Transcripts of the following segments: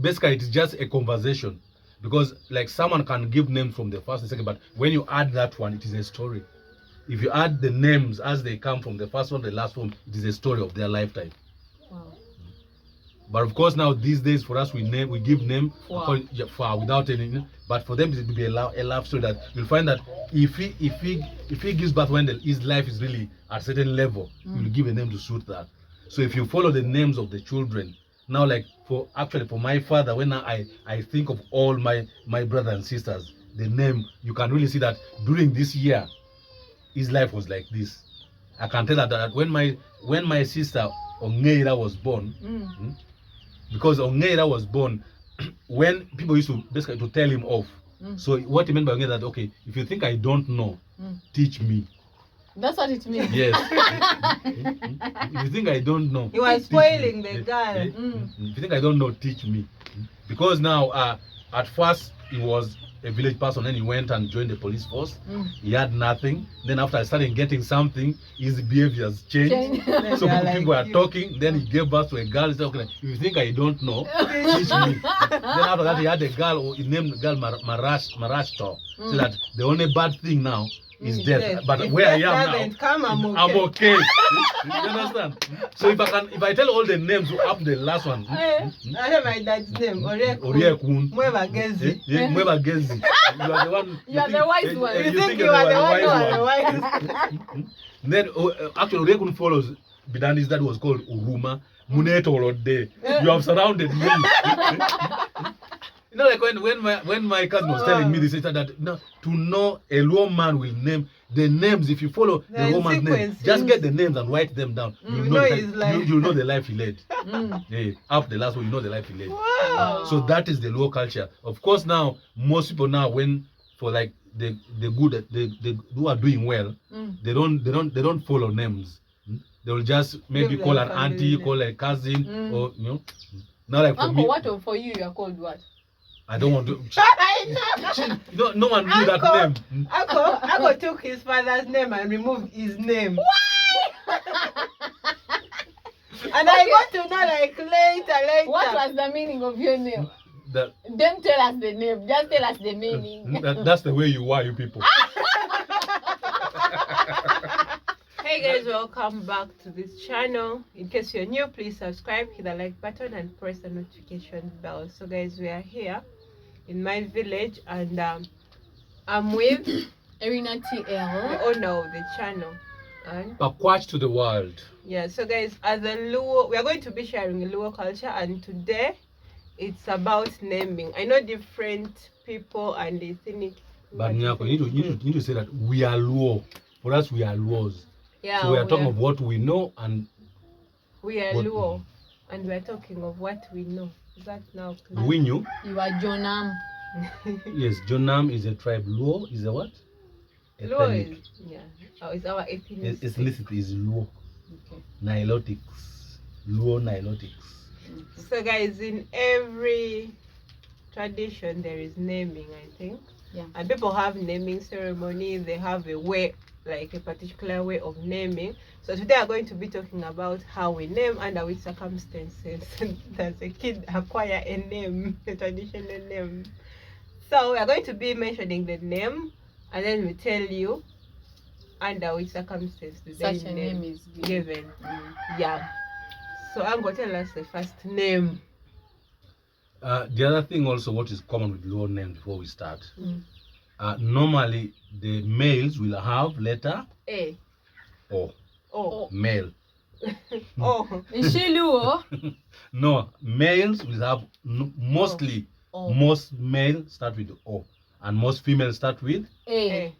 basically it is just a conversation, because like someone can give names from the first and second, but when you add that one, it is a story. If you add the names as they come from the first one, the last one, it is a story of their lifetime. Wow. But of course, now these days for us, we give name without any. But for them, it will be a love story that you'll find that if he gives birth when his life is really at a certain level, you'll give a name to suit that. So if you follow the names of the children, now like for my father, when I think of all my brothers and sisters, the name, you can really see that during this year, his life was like this. I can tell that when my sister Ongeira was born, because Ongeira was born, when people used to basically to tell him off. So what he meant by Ongeira, that okay, if you think I don't know, teach me. That's what it means. Yes. If you think I don't know, you are spoiling the girl. If you think I don't know, teach me. Because now, at first he was a village person, then he went and joined the police force. He had nothing. Then after I started getting something, his behaviors changed. So people are talking. Then he gave birth to a girl. He said, okay, if you think I don't know, teach me. Then after that, he had a girl. He named the girl Marashto. So that the only bad thing now is death. But if where I am now, I'm okay. You understand? So if I tell all the names up the last one. I have my dad's name. Oriekun. Mwebagezi. Mwebagezi. You are the one. You are the wise one. You think you are the wise one. Then actually Oriekun follows Bidandi's dad was called Uruma. Muneto Rode. You have surrounded me. You know, like when my cousin was telling me this, he said that no, to know a Luo man will name the names. If you follow the woman's name, just get the names and write them down. You know the life he led. Yeah, after the last one, you know the life he led. Wow. So that is the Luo culture. Of course, now most people now, when for like the good, the who are doing well, they don't follow names. They will just maybe call an auntie, call a cousin, or you know. Now like for Uncle, me, what for you are called what? I don't want to. No one knew that name. Uncle took his father's name and removed his name. Why? And I got to know like later. What was the meaning of your name? Don't tell us the name. Just tell us the meaning. That's the way you are, you people. Hey guys, welcome back to this channel. In case you're new, please subscribe, hit the like button and press the notification bell. So guys, we are here in my village and I'm with Erina TL, the owner of the channel, and Pakwach to the world. Yeah, so guys, as a Luo, we are going to be sharing a Luo culture, and today it's about naming. I know different people and they think, but Nyako, you need to say that we are Luo. For us, we are Luos. Yeah, so we are talking of what we know, and we are Luo, and we are talking of what we know. Is that now clear? We knew. You are Jonam. Yes, Jonam is a tribe. Luo is a what? Luo is, yeah. Oh, it's our ethnicity. Ethnicity is Luo. Okay. Nilotics. Luo Nilotics. So guys, in every tradition there is naming, I think. Yeah. And people have naming ceremony. They have a way, like a particular way of naming. So today I'm going to be talking about how we name, under which circumstances does a kid acquire a name, a traditional name. So we are going to be mentioning the name, and then we tell you under which circumstances such a name is given. Yeah. So I'm going to tell us the first name. The other thing also, what is common with Luo names before we start. Normally the males will have letter A. O. Male. Oh. Is she Luo? No, males will have mostly. Most males start with O, and most females start with A.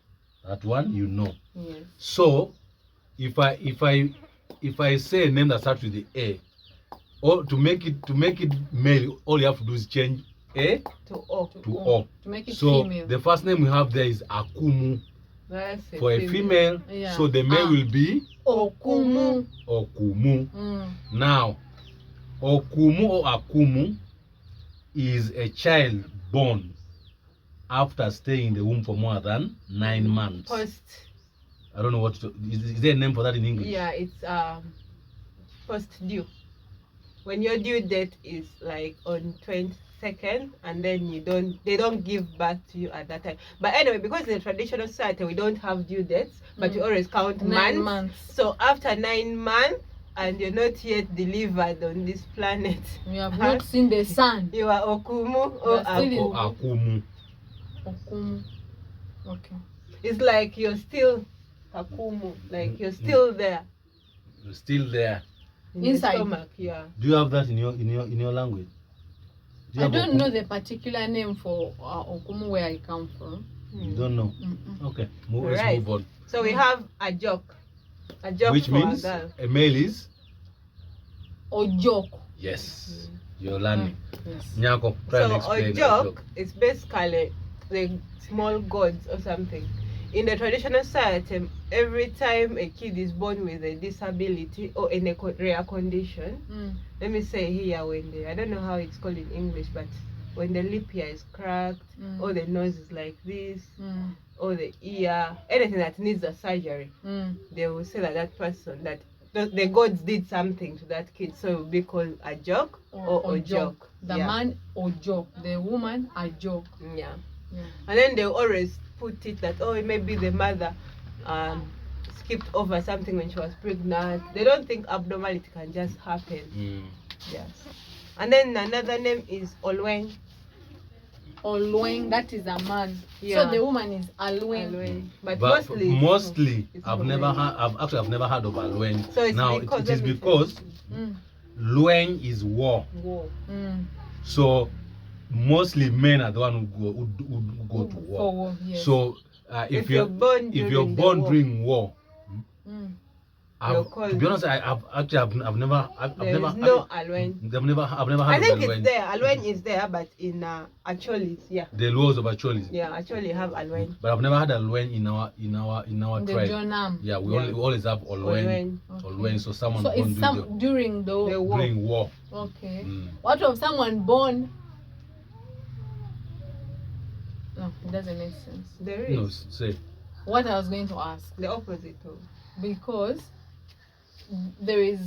That one you know. Yes. So if I say a name that starts with the A, or to make it male, all you have to do is change A to O. To make it so female. the first name we have there is Akumu. That's for a female. Yeah. So the male will be Okumu. Now, Okumu or Akumu is a child born after staying in the womb for more than 9 months. I don't know what to, is there a name for that in English? Yeah, it's post due. When your due date is like on second, and then they don't give birth to you at that time. But anyway, because in the traditional society we don't have due dates, but we always count 9 months. months. So after 9 months and you're not yet delivered on this planet, You have not seen the sun. you are okumu You or are still in- aku. Akumu. Okumu. Okay. It's like you're still akumu, like you're still there You're still there. in Inside. the stomach. Yeah. Do you have that in your language? Do you I have don't Okumu? know the particular name for Okumu where I come from. You don't know. Mm-mm. Okay, let's Right. move on. So we have a joke. A joke Which for means a girl. a male is Ojok. yes. You're learning. Yes. Nyako, try and So explain a a joke is basically the small gods or something. In the traditional society, every time a kid is born with a disability or in a rare condition, Mm. let me say here I don't know how it's called in English, but when the lip here is cracked, Mm. or the nose is like this, Mm. or the ear, anything that needs a surgery, Mm. they will say that person, that the gods did something to that kid, so it will be called a joke or a joke. The Yeah. man Ojok. The woman a joke. Yeah. Yeah. And then they always put it that, oh, maybe the mother skipped over something when she was pregnant. They don't think abnormality can just happen. Mm. Yes. And then another name is Olwen. Olweng, that is a man. Yeah. So the woman is Alweng. Olwen. But But mostly, it's I've Olwen. never heard. I've never heard of Alwen. So it's Now because it is let me because say- Mm. Lueng is war. Whoa. Mm. So mostly men are the one who go to war. For war, yes. So if you're born if during you're the born war, during war, Mm. You're to called- be honest, I've never there is no Alwen. I've never heard I of think Alwen. it's there. Alwen is there, but in Acholis, yeah. The laws of Acholis. Yeah, actually have Alwen. But I've never had Alwen in our The tribe. Jonam. Yeah, we Yeah. always have Olwen. Olwen. Olwen, so someone So born it's some during The the war. during war. okay. Mm. What of someone born? No, it doesn't make sense. There is No, say. What I was going to ask, the opposite of. because there is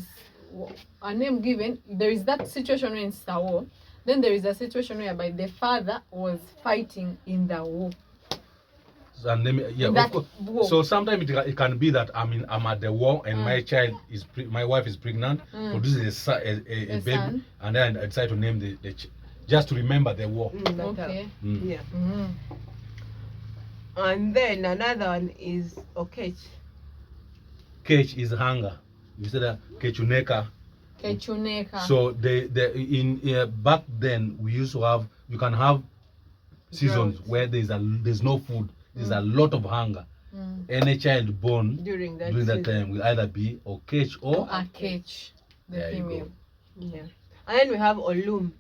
a name given. There is that situation in Star War. Then there is a situation whereby the father was fighting in the war. And then, yeah, In of that course. war. So sometimes it can be that I'm at the war and Mm. my wife is pregnant, Mm. produces a A baby, son. and then I decide to name just to remember the war. Okay. Mm. Yeah. Mm. And then another one is Okech. Cage is hunger. You said that Kechuneka. Kechuneka. So back then we used to have, you can have seasons Drought. where there's no food, there's a lot of hunger. Mm. Any child born During that during that season. time will either be or cage or A Kech. The there you female. go. Yeah. And then we have Olum.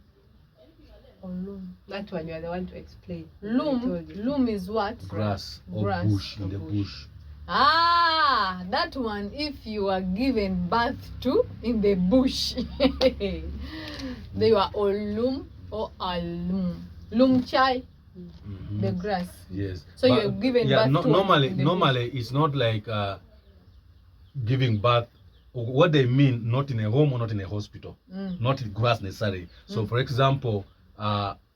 Or loom. That one you are the one to explain. I Loom. told you. Loom is what? Grass or Grass bush in or the bush. bush. Ah, that one. If you are given birth to in the bush, they were Olum or Alum. Loom chai, Mhm. the grass. Yes. So But, you're given yeah, birth to normally in the normally it's not like giving birth. What they mean, not in a home or not in a hospital, Mm. not in grass necessarily. So Mm. for example,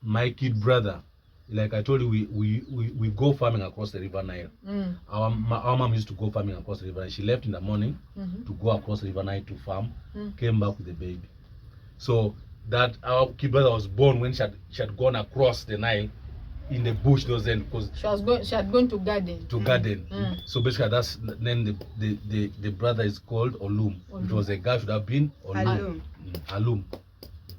my kid brother, like I told you, we go farming across the river Nile. Mm. Our mom used to go farming across the river Nile. She left in the morning Mhm. to go across the river Nile to farm, Mm. came back with a baby. So that our kid brother was born when she had gone across the Nile in the bush those then because She had gone to garden. to garden. Mm. So basically that's then the brother is called Olum. If it Olum. was a guy, should have been Olum. Alum. Alum.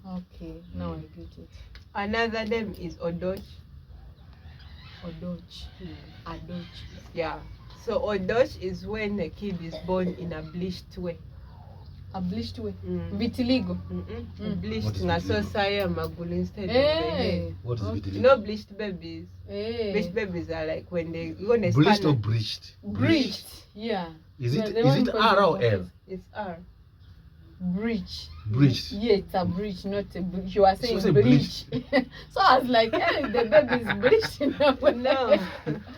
Okay, now I get it. Another name is Odoch. Odoch. Adoch. Yeah. So Odoch is when a kid is born in a bleached way. A bleached way. Mm. Vitiligo. Mm-mm. Bleached What is na vitiligo? so saya magulu instead of the hair. Hey. What is Okay. vitiligo? You know bleached babies. Hey. Bleached babies are like when they go on a Bleached or spanner. breached? Breached. Yeah. Is Yeah, it the one R or causing L? It's R. Breach. Breached. Yeah, it's a breach, not a breach. You are saying say breach. So I was like, hey, the baby is breached in a way. No.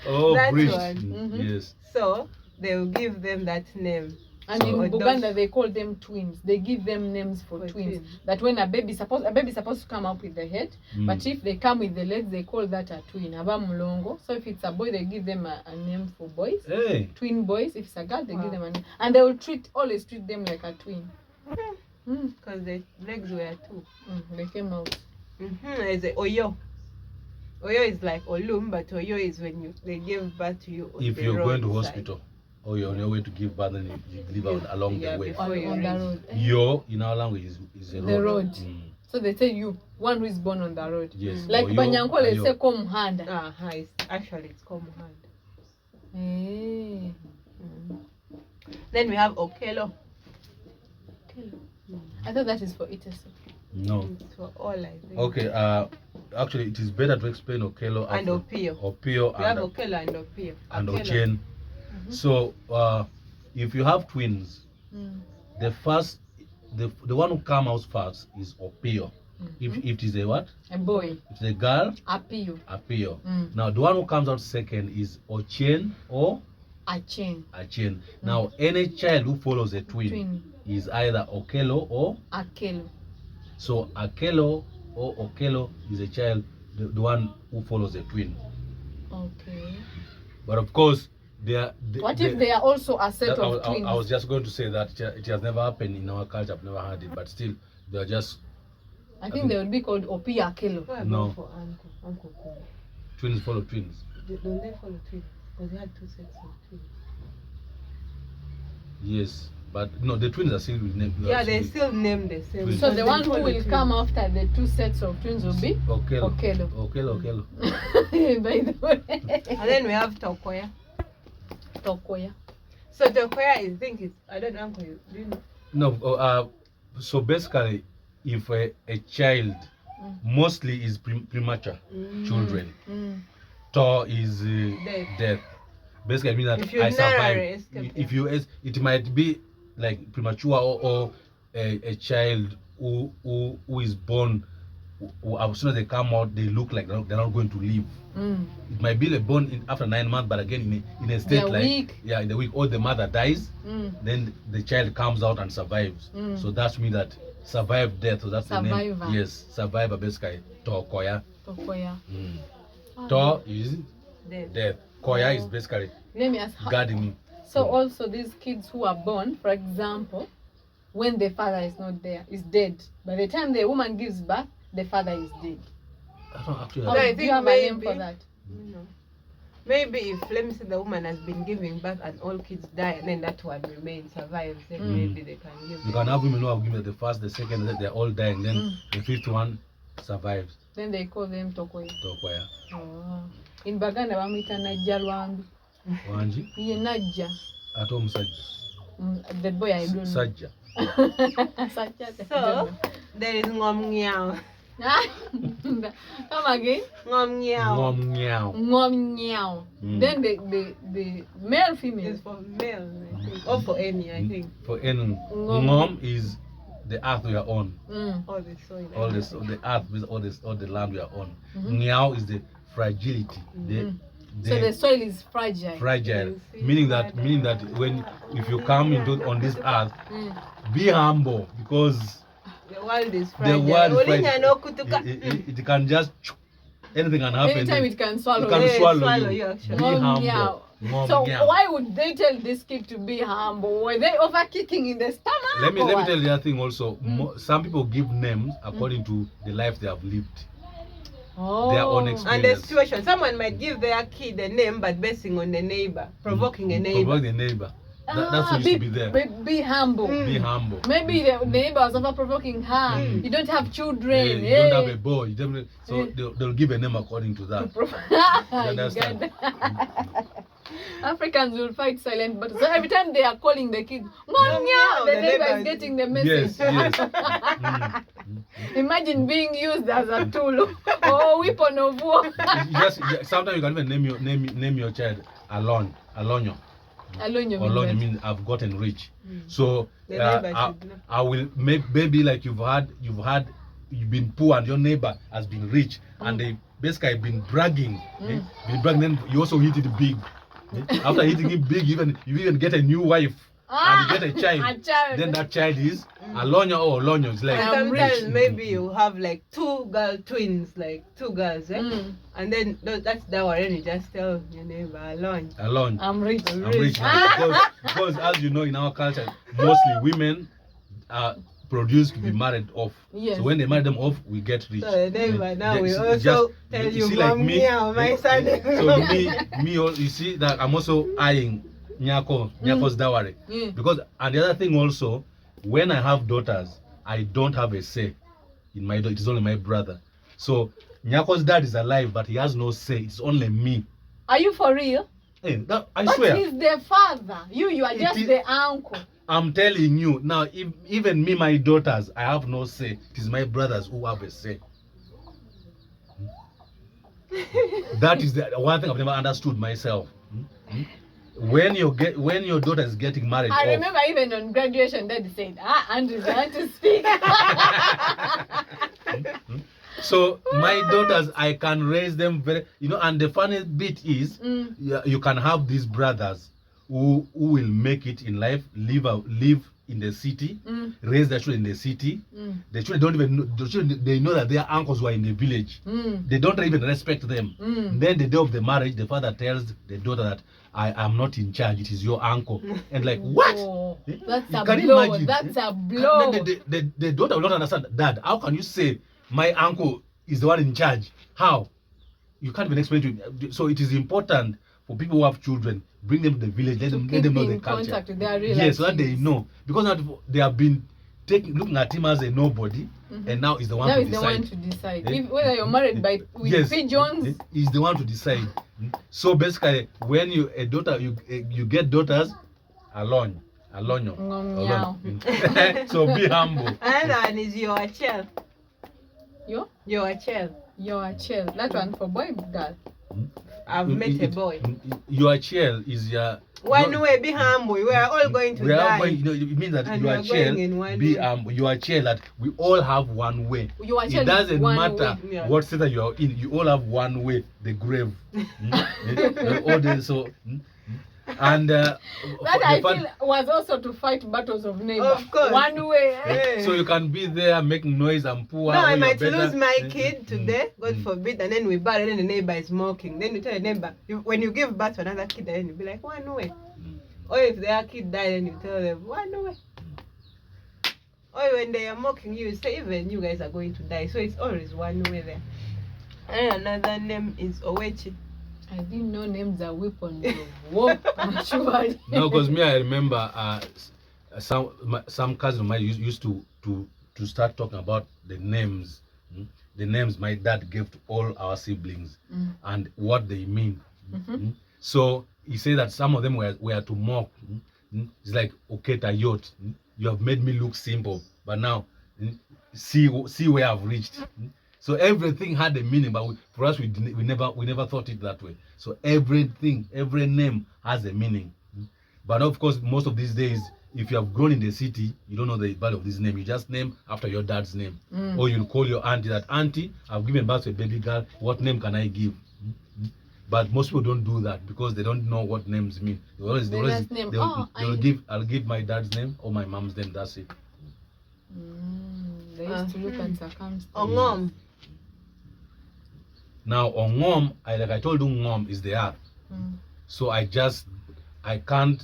Oh, That breached. one. Mm, Mhm. Yes. So they will give them that name. And So- in Buganda, they call them twins. They give them names for For twins. twins. That when a baby supposed to come up with the head, but if they come with the legs, they call that a twin. Aba mulongo. So if it's a boy, they give them a name for boys. Hey. Twin boys. If it's a girl, they Wow. give them a name, and they will always treat them like a twin. Because the legs were two. They came out. There's a Oyo. Oyo is like Olum, but Oyo is when they give birth to you. On If the you're going to roadside. hospital or you're on your way to give birth, then you live out along Yeah, the way. before On, you on the reach. road. Yo in our language is a road. The road. Mm. So they say you, one who is born on the road. Yes. Like Oyo, Banyankole Ayo. say Komuhanda. It's common hand. Eh. Then we have Okelo. I thought that is for Iteso. No. It's for all, I think. Okay. Actually, it is better to explain Okelo And after. Opio. Opio We have and Okelo and Opio. and Okelo. Ochen. So if you have twins, the one who come out first is Opio. If it is a what? A boy. If it's a girl, Apio. Apio. Mm. Now the one who comes out second is Ochen or A chain. Achen. Now any child who follows a twin, Twin. is either Okelo or Akelo. so Akelo or Okelo is a child, the one who follows a twin. Okay. But of course, What if they are also a set of twins? I was just going to say that it has never happened in our culture. I've never heard it, but still, they are just I think they would be called Opia Akelo. What No. about for Uncle Kumo? twins follow twins. Don't they follow twins? Because they had two sets of twins. Yes, but no, the twins are still with name. Yeah, they still name the same. Twins. So because the they one who follow will twins. come after the two sets of twins will be Okelo. Okelo. Okelo. By the way. And then we have Tokoya. Tokoya. So Tokoya is, I don't know, Uncle, do you know? No, so basically, if a child mostly is premature children, to is death. Basically, I mean that If you I survive. narrow escape, If you, it might be like premature or a child who is born. As soon as they come out, they look like they're not going to live. It might be like born after 9 months, but again in a state They're like weak. in the week, or the mother dies, then the child comes out and survives. So that's me that survive death. So that's the name. Survivor. Yes, survivor basically. Tokoya. Tokoya. To is Then death. Koya is basically Let me ask how. gardening. So also these kids who are born, for example, when the father is not there, is dead. By the time the woman gives birth, the father is dead. I don't actually. Or No, I do think you have a name maybe- for that? No. Maybe if, let me say, the woman has been giving birth and all kids die, and then that one remains, survives, then maybe they can give You it. can have women who have given the first, the second, and they're all dying. Then the fifth one survives. Then they call them Tokoya. Tokoya. Oh. In Baganda bamwita Najja Lwambi. Wanji. Ye Najja. Ate omusajja. The boy I don't know. Sajja. Sajja, I So, don't know. there is Ngom Nyao. Come again. Ngom Nyao Ngom meow. Ngom Nyao. Then the male female. is for male, I think. Or for any, I think. For any Ngom. ngom is the earth we are on. All the soil. All this, the earth with all the land we are on. Meow is the fragility. So the soil is fragile. Fragile, meaning that when if you come into on this earth, be humble because The world is the fragile. world is Olinya fragile. no kutuka. It can just anything can happen. Anytime it can swallow. It can Yeah, swallow swallow you. you, actually. Be Ngom humble. Nyao. Ngom So Nyao. why would they tell this kid to be humble? Were they over kicking in the stomach? Let me or what? tell you the other thing also. Some people give names according to the life they have lived. Oh. Their own And the experience. situation, someone might give their kid a name, but basing on the neighbor, provoking a neighbor. Provoke the neighbor. That's what used to be there. Be humble. Be humble. Maybe the neighbor was over provoking her. You don't have Yeah, children. you don't have a boy. You don't, so they'll give a name according to that. You understand? Africans will fight silent, but so every time they are calling the kid, Ngom Ngom Nyao, Nyao, the the neighbor neighbor is is- getting the message. Yes, yes. Imagine being used as a tool or weapon of war. Sometimes you can even name your child Alonyo. Alone you Alonyo mean means I've gotten rich. So The neighbor I, should know. I will make maybe like you've been poor and your neighbor has been rich and they basically been bragging. Been bragging, then you also hit it big. After hitting it big, you even get a new wife and you get a child, A child. then that child is Alonyo or Olonyo. It's like And I'm sometimes rich. maybe you have like two girl twins, like two girls, eh? And then that's that one. Then you just tell your neighbor alone. Alonyo. I'm rich. I'm rich because as you know, in our culture, mostly women are produced to be married off. Yes. So when they marry them off, we get rich. So the neighbor now They- we it's also just- tell you you, see, like Mom, me, yeah, my son. So you see that I'm also eyeing Nyako's dowry. Yeah. Because, and the other thing also, when I have daughters, I don't have a say in my daughter. It is only my brother. So Nyako's dad is alive, but he has no say. It's only me. Are you for real? Hey, I But swear. he's the father. You are It just is- the uncle. I'm telling you now. Even me, my daughters, I have no say. It is my brothers who have a say. That is the one thing I've never understood myself. When your daughter is getting married, I off, remember even on graduation, Daddy said, Andrew's going to speak. so my daughters, I can raise them very, and the funny bit is, you can have these brothers who will make it in life, live in the city, raise their children in the city. The children don't even know, they know that their uncles were in the village. They don't even respect them. Then the day of the marriage, the father tells the daughter that I am not in charge, it is your uncle. And like, what? Oh, that's a Can you blow. imagine? That's a blow. Then the daughter will not understand. Dad, how can you say my uncle is the one in charge? How? You can't even explain to him. So it is important for people who have children, bring them to the village, let them know the culture. Contact with their relatives. Yes, so that they know. Because now they have been looking at him as a nobody, and now is the one Now to is the decide. one to decide. If, whether you're married with pigeons. He's the one to decide. So basically, when you get daughters, alonyo. So be humble. Another one is your child. Your child. You're chill. That one for boy, girl. I've met a boy. Your child is your. One way, be humble. We are all going to we are die. all going, it means that And you we are are child. going in one Be way. humble. You are child that we all have one way. Your It child doesn't is one matter way. Yeah. what state you are in. You all have one way. The grave. All the, so. And That I feel was also to fight battles of neighbor. Of course. One way. Yeah. so you can be there making noise and poor. No, I when you're might better. lose my kid today, God forbid, and then we bury, and then the neighbor is mocking. Then you tell the neighbor, when you give birth to another kid, then you be like, one way. Or if their kid died, then you tell them, one way. Or when they are mocking you, you say, even you guys are going to die. So it's always one way there. And another name is Owechi. I didn't know names are weapons of war. I'm sure. No, because me, I remember some cousin of mine used to start talking about the names my dad gave to all our siblings and what they mean. So he said that some of them were to mock. It's like, okay, Tayot, you have made me look simple, but now see where I've reached. So everything had a meaning, but for us, we never thought it that way. So every name has a meaning. But of course, most of these days, if you have grown in the city, you don't know the value of this name. You just name after your dad's name. Or you'll call your auntie that, auntie, I've given birth to a baby girl. What name can I give? But most people don't do that because they don't know what names mean. They'll give, I'll give my dad's name or my mom's name. That's it. They used to look at circumstances. Ongom. Now, Ongom, like I told you, Ngom is the earth. So I can't,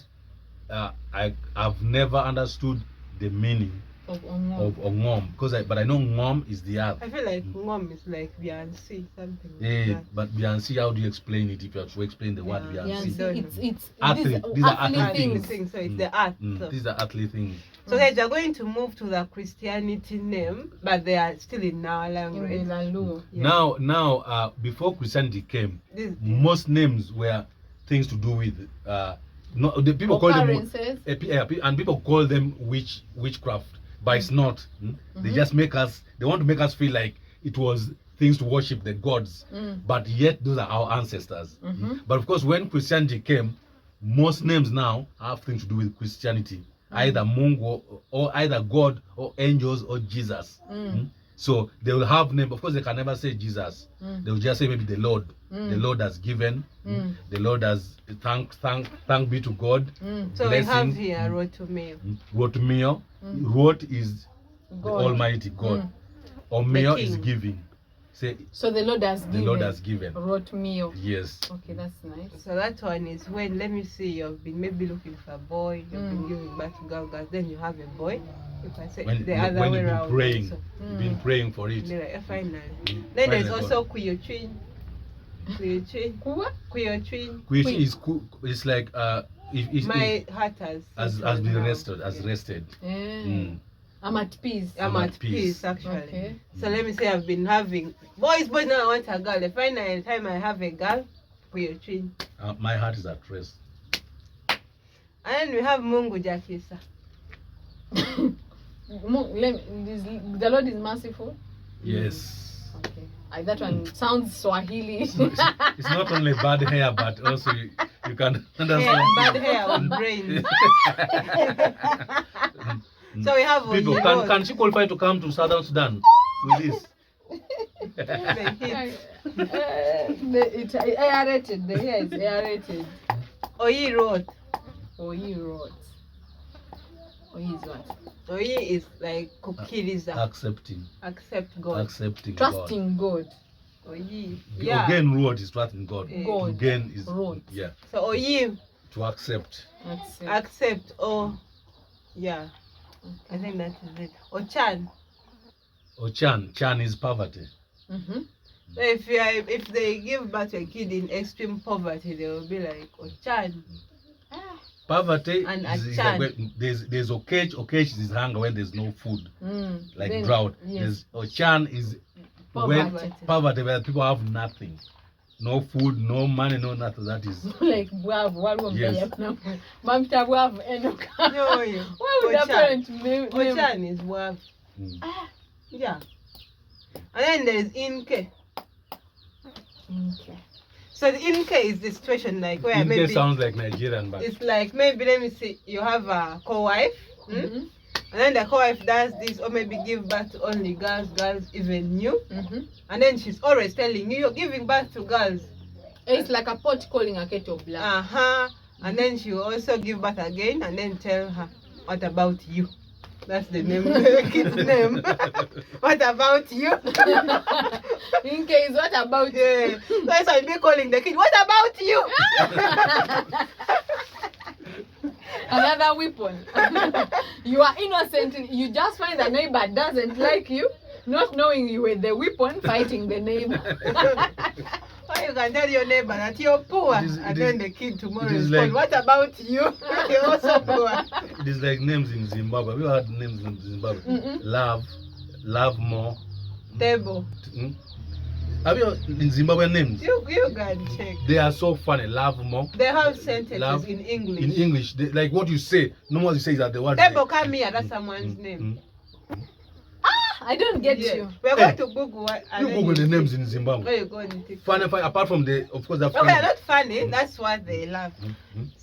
I've never understood the meaning Of Ongom. of Ongom but I know Ngom is the earth. I feel like Ngom is like Beyonce, something like Yeah, that. but Beyonce, how do you explain it if you have to explain the word Yeah. Beyonce? Yeah, it's Athlete. These are earthly athlete things. So it's the art. These are earthly things. So guys, we're going to move to the Christianity name, but they are still in our In language. the Luo. Yeah. Now, before Christianity came, This- most names were things to do with the people call them Occurrences. and people call them witchcraft, but it's not. They just they want to make us feel like it was things to worship the gods, but yet those are our ancestors. But of course, when Christianity came, most names now have things to do with Christianity, either Mungu or either God or angels or Jesus. So they will have name. Of course, they can never say Jesus. They will just say maybe the Lord. The Lord has given. The Lord has thank be to God. So we have here Rotomeo. Rotomeo. Rot is the Almighty God. Omeo is giving. Say, so the Lord has given. The Lord has given. Wrote me. Yes. Okay, that's nice. So that one is when, let me see, you've been maybe looking for a boy, you've been giving birth to girls, then you have a boy. You can say when, the other way around. Praying, Also. You've been praying for it. Finally. Then there's also Kuyotwin. Kuyotwin. Kuyotwin is like my heart has been rested. I'm at peace. I'm at peace actually. Okay. So let me say I've been having boys, but now I want a girl. The final time I have a girl, Kuyotwin. My heart is at rest. And then we have Mungu Jakisa. The Lord is merciful. Yes. Okay. That one sounds Swahili. It's not only bad hair, but also you can understand. Yeah, bad hair on brains. So we have people. Can she qualify to come to Southern Sudan with this? It's aerated. The hair is aerated. Oyi wrote. Oyi wrote. Oyi is what? Oyi is like kukiriza. Accepting. Accept God. Accepting trusting God. Oyi. Yeah. Again, road is trusting God. God. Again is road. Yeah. So oyi. To accept. Accept. Oh, yeah. I think that is it. Ochan. Chan is poverty. So if they give birth to a kid in extreme poverty, they will be like Ochan. Poverty and is like when there's okech is hunger when there's no food, like then, drought. Yes. Ochan is poverty where people have nothing. No food, no money, no nothing. That is like yes. Why would a parent name? Ochan is wav. Yeah. And then there's Uncke. So the Uncke is the situation like where Uncke maybe sounds like Nigerian, but it's like maybe let me see, you have a co-wife, and then the co-wife does this or maybe give birth to only girls even you, and then she's always telling you you're giving birth to girls. It's like a pot calling a kettle black. And then she will also give birth again and then tell her, what about you? That's the name of the kid's name. What about you? In case, what about you? Yeah. That's why I'll be calling the kid, what about you? Another weapon. You are innocent. You just find a neighbor doesn't like you, not knowing you were the weapon fighting the neighbor. Or you can tell your neighbor that you're poor, and then the kid tomorrow is like, what about you? You're also poor. It is like names in Zimbabwe. Have you heard names in Zimbabwe? Love more. Table. Have you in Zimbabwe names? You can check. They are so funny. Love more. They have sentences in English. In English, like what you say. No one says that the word. Table come here. That's someone's name. I don't get you. We're going to Google what. You Google the names in Zimbabwe. Where you going to funny, apart from the, of course, okay, not funny. That's what they love.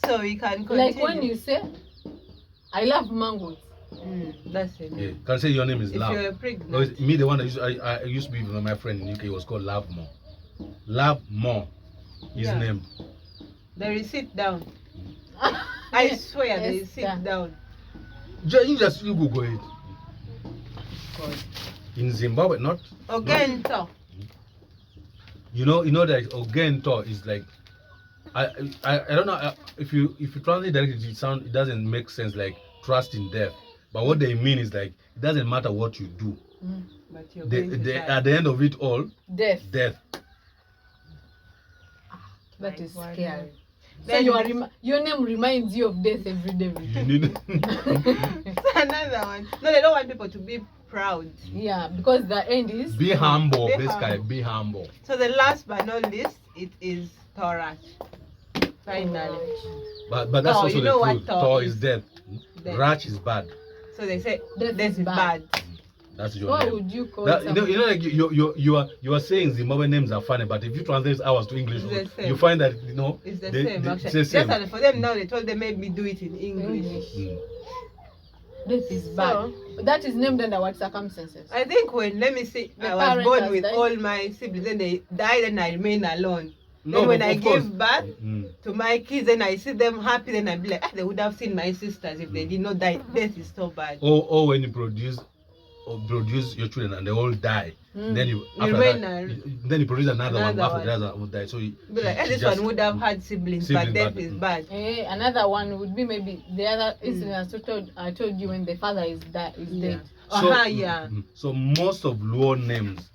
So we can continue. Like when you say, "I love mangoes." That's it. Yeah, can say your name is if Love. You're pregnant. No, it's me, the one that I used to be with my friend in UK. It was called Love More. Love More. His name. There is sit down. I swear there is sit down. You Google it. God. In Zimbabwe, not Ogento. You know that Ogento is like I don't know if you translate directly it doesn't make sense, like trust in death. But what they mean is like it doesn't matter what you do. But you're at the end of it all, death. That is scary. Then your name reminds you of death every day. Another one. No, they don't want people to be proud. Yeah, because the end is be humble. Be humble. So the last but not least, it is Torah. Finally. But that's also you know the truth. Tor is death. Rach is bad. So they say death is bad. That's your what name. Would you call that, you know, like you are saying Zimbabwe names are funny, but if you translate ours to English, you find that it's the same. Actually, it's the same. Just for them now, they told them maybe do it in English. Death is bad. So, That is named under what circumstances? I think when, let me see, The I was parent born has with died. all my siblings, then they died and I remain alone. No, Then when of I course. give birth Mm. to my kids and I see them happy, then I be like, they would have seen my sisters if they did not die. Death is so bad. Or when you produce your children and they all die, then you after remain that, a- then you produce another one another after one. the other will die. So you, Be like, you this just- one would have had siblings, Siblings, but death but- is bad. Another one would be maybe the other incident I told you when the father is dead. So, Yeah. So most of Luo names,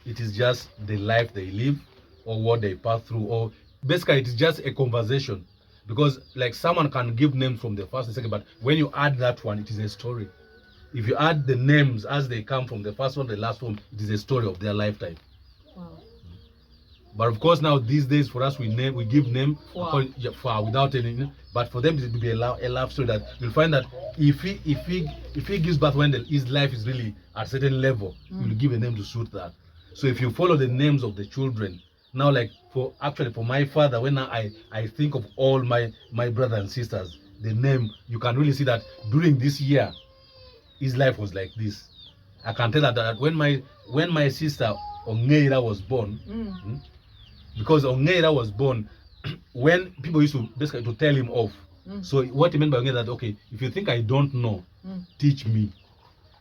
it is just the life they live or what they pass through, or basically it is just a conversation. Because like someone can give names from the first and second, but when you add that one, it is a story. If you add the names as they come from the first one, the last one, it is a story of their lifetime. Wow. But of course now these days for us we give name Wow. without any, but for them it will be a love story that you'll find that if he gives birth when his life is really at a certain level, you'll give a name to suit that. So if you follow the names of the children, now like for my father, when I think of all my brothers and sisters, the name, you can really see that during this year his life was like this. I can tell that when my sister Ongeira was born, because Ongeira was born when people used to basically to tell him off. So what he meant by Ongeira that, okay, if you think I don't know, teach me.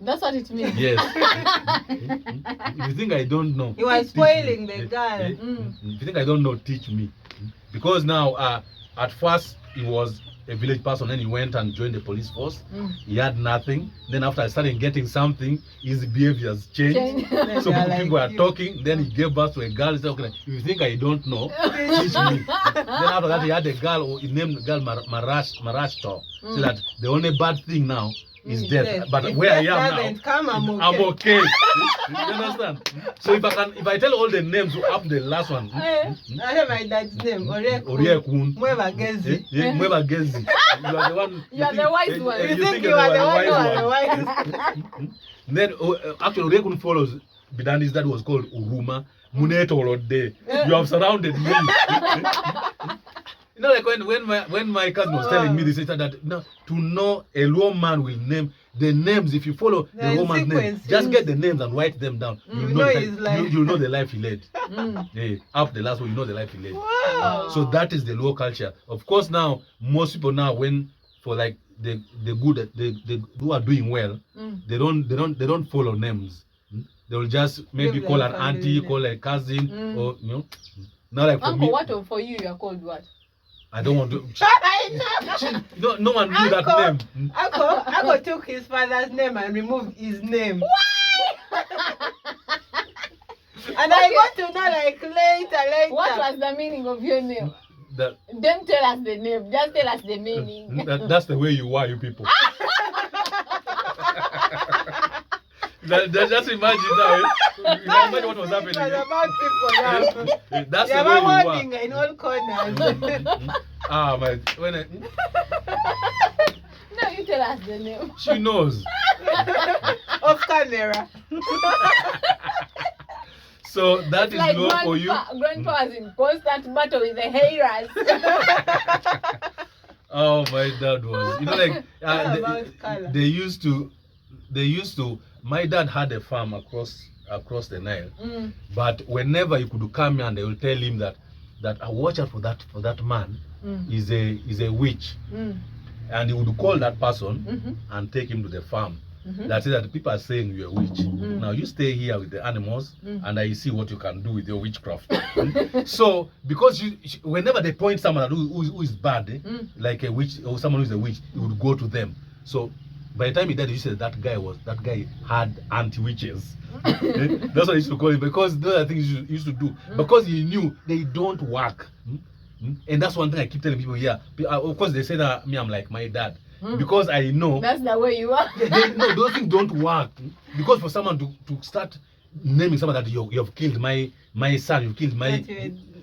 That's what it means. Yes. If you think I don't know, He was teach me. spoiling the girl. If you think I don't know, teach me. Because now at first he was a village person, then he went and joined the police force. He had nothing. Then after I started getting something, his behaviors changed. So They are like people are you. talking. Then he gave birth to a girl. He said, okay, if you think I don't know, teach me. Then after that, he had a girl. He named the girl Marashto. So that the only bad thing now is death. Death. But If where I death am doesn't now, come, I'm I'm okay. okay. You understand? So if I tell all the names up the last one, I have my dad's name. Oriekun. Mweva Gezi. Mweba Gezi. You are the one. You are the wise one. You think you are the one who are the wise. Then actually Oriekun follows Bidandi's dad was called Uruma. Muneto Olode. You have surrounded me. You know, like when my cousin was telling me this, he said that no, to know a Luo man will name the names. If you follow the The woman's name, sequences. just get the names and write them down. You know his life. You know the life he led. Yeah, up the last one, you know the life he led. Wow. So that is the Luo culture. Of course, now most people now, when for like the good, the who are doing well, they don't follow names. They will just maybe Give call them an family auntie, name. call a cousin, or you know. Not like for Uncle, me, what for you are called what? I don't want to. I know. No one knew that Uncle. name. Uncle took his father's name and removed his name. And I got to know like later. What was the meaning of your name? That, Don't tell us the name. Just tell us the meaning. that's the way you are, you people. Just imagine now. Imagine what was happening. It was about people now. That's They the were way you are. warning in all corners. Ah, man. No, you tell us the name. She knows. Off camera. So that is Like low for you. grandpa was in constant battle with the haters. Oh, my dad was. You know, like About color. they used to. My dad had a farm across the Nile. But whenever he could come here and they will tell him that watch out for that man is a witch, and he would call that person and take him to the farm. That is that people are saying you're a witch. Now you stay here with the animals and I see what you can do with your witchcraft. So because whenever they point someone who is bad, like a witch or someone who is a witch, he would go to them. So by the time he died, you said that guy had anti-witches. That's what I used to call him, because those are things he used to do. Because he knew they don't work. And that's one thing I keep telling people here. Of course, they say that me, I'm like my dad. Because I know That's the way you are. no, those things don't work. Because for someone to start naming someone that you have killed my son, you've killed my...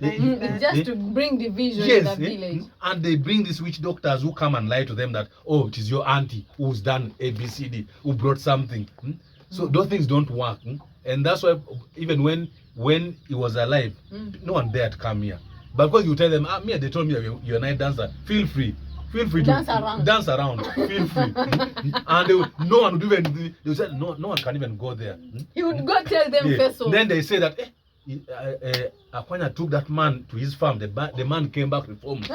It's just to bring division in the village. And they bring these witch doctors who come and lie to them that, oh, it is your auntie who's done ABCD, who brought something. So those things don't work. And that's why even when he was alive, no one dared come here. But because you tell them, Mia, they told me you're a night dancer, feel free. feel free Dance to around. dance around. Feel free. And no one would even. They would say no one can even go there. He would go tell them Yeah. first off. Then they say that Akwanya took that man to his farm. The man came back reformed.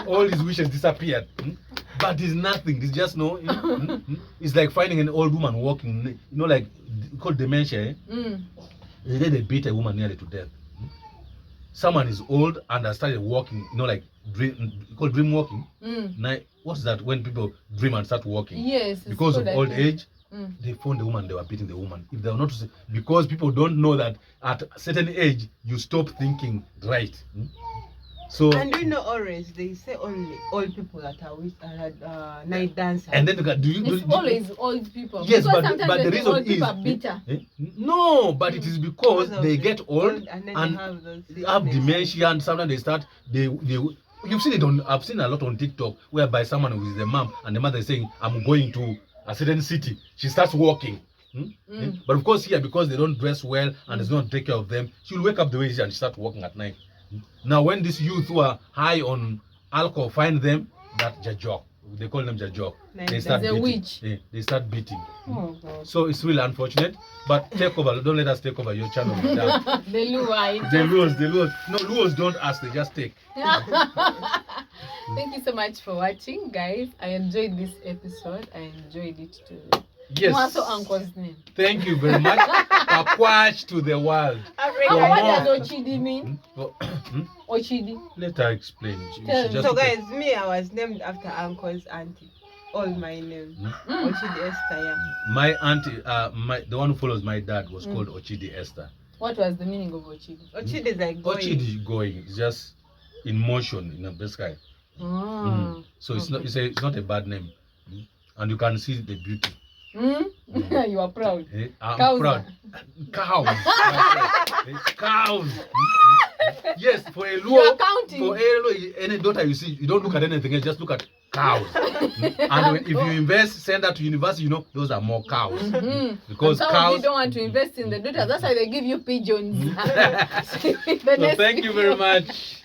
All his wishes disappeared. But it's nothing. It's just no. It's like finding an old woman walking. You know, like called dementia. Then they beat a woman nearly to death. Someone is old and has started walking. You know, like called dream walking. Now, what's that? When people dream and start walking. Yes. it's Because of called, I old think. age. They found the woman, they were beating the woman. If they were not to say, because people don't know that at a certain age you stop thinking right. So And you know, always they say only old people that are night dancers. and then do you It's always old people. yes, Because but sometimes the they think reason old people are is bitter. no, but it is because of they the get old and then and they have those they have sickness. dementia, and sometimes they start you've seen it on, I've seen a lot on TikTok whereby someone who is the mom and the mother is saying, I'm going to a certain city. She starts walking. But of course here, because they don't dress well and does not take care of them, she'll wake up the way she is and start walking at night. Now when these youth who are high on alcohol find them, that jajok, they call them jajok. Like They start there's a beating. witch. Yeah, they start beating. Oh, God. So it's really unfortunate. But take over. Don't let us take over your channel. The The Luo Are Luos. No, Luos don't ask, they just take. Thank you so much for watching, guys. I enjoyed this episode. I enjoyed it too. Yes. Also, Uncle's name. Thank you very much. Pakwach to the world. Africa. For What more- does Ochidi mean? Ochidi. Let her explain. Tell me. So guys, me, I was named after Uncle's auntie. All my name. Ochidi Esther, yeah. My auntie, the one who follows my dad was called Ochidi Esther. What was the meaning of Ochidi? Ochidi is like going. Ochidi going. It's just in motion in the sky. So it's not. It's not a bad name, and you can see the beauty. You are proud. I'm Cows. proud. Cows. Cows. Yes, for a You are Luo, counting. for a Luo, any daughter you see, you don't look at anything else, just look at cows. And if you invest, send that to university, you know, those are more cows. Because Some of cows. you don't want to invest in the daughters. That's why they give you pigeons. So thank you very much.